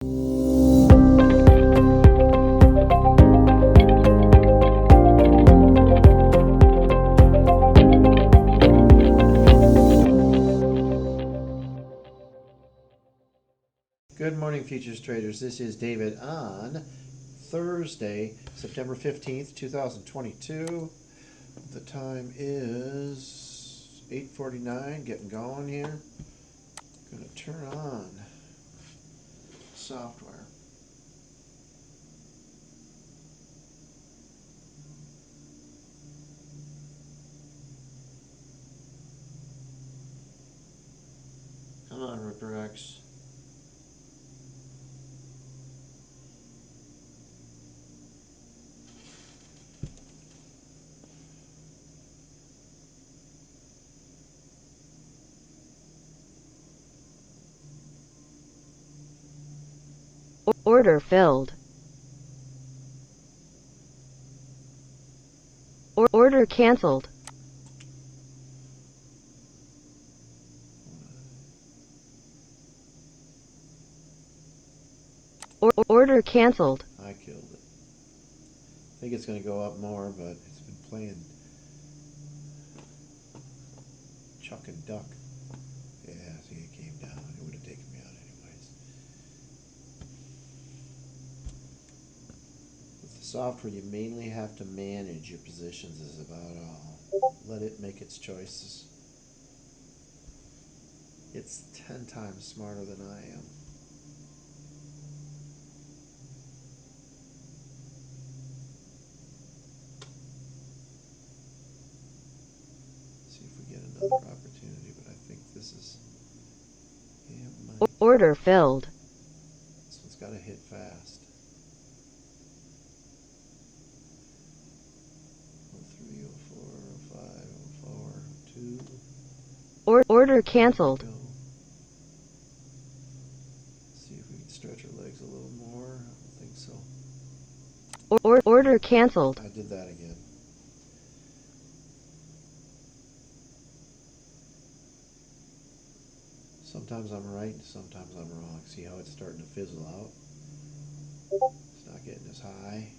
Good morning, futures traders. This is David on Thursday, September 15th, 2022. The time is 8:49, getting going here. Going to turn on software. Come on, Ripper X. Order filled. Order canceled. Order canceled. I killed it. I think it's going to go up more, but it's been playing chuck and duck. Yeah, see, it came down. It would have taken me out anyways. With the software, you mainly have to manage your positions is about all. Let it make its choices. It's 10 times smarter than I am. See if we get another opportunity, but I think this is... Yeah, order filled. This one's got to hit fast. 03, 04, 05, 04, 2. Order canceled. See if we can stretch our legs a little more. I don't think so. Order canceled. I did that again. Sometimes I'm right, sometimes I'm wrong. See how it's starting to fizzle out? It's not getting as high.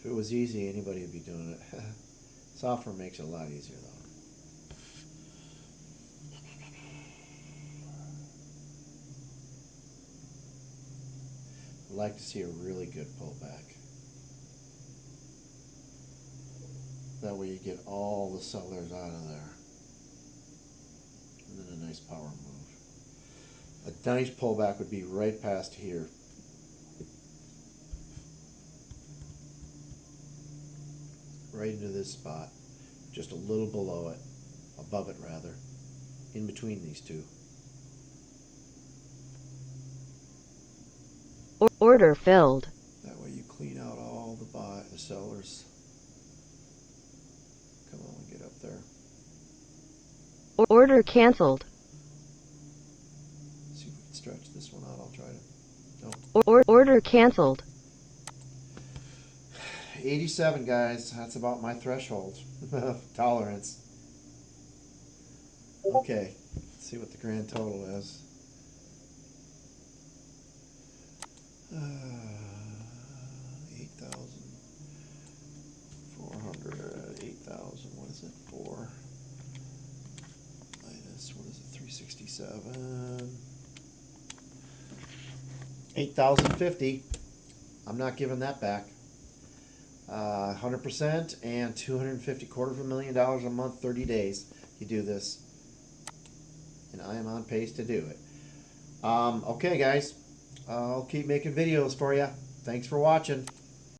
If it was easy, anybody would be doing it. Software makes it a lot easier, though. I'd like to see a really good pullback. That way you get all the sellers out of there. And then a nice power move. A nice pullback would be right past here. Right into this spot. Just a little below it. Above it, rather. In between these two. Order filled. That way you clean out all the sellers. Come on, get up there. Order canceled. See if we can stretch this one out. I'll try to. No. Order canceled. 87, guys. That's about my threshold. Tolerance. Okay. Let's see what the grand total is. 8,400. 8,000. What is it? 4 minus, what is it? 367. 8,050. I'm not giving that back. 100% and 250, $250,000 a month, 30 days. You do this, and I am on pace to do it. Okay, guys, I'll keep making videos for you. Thanks for watching.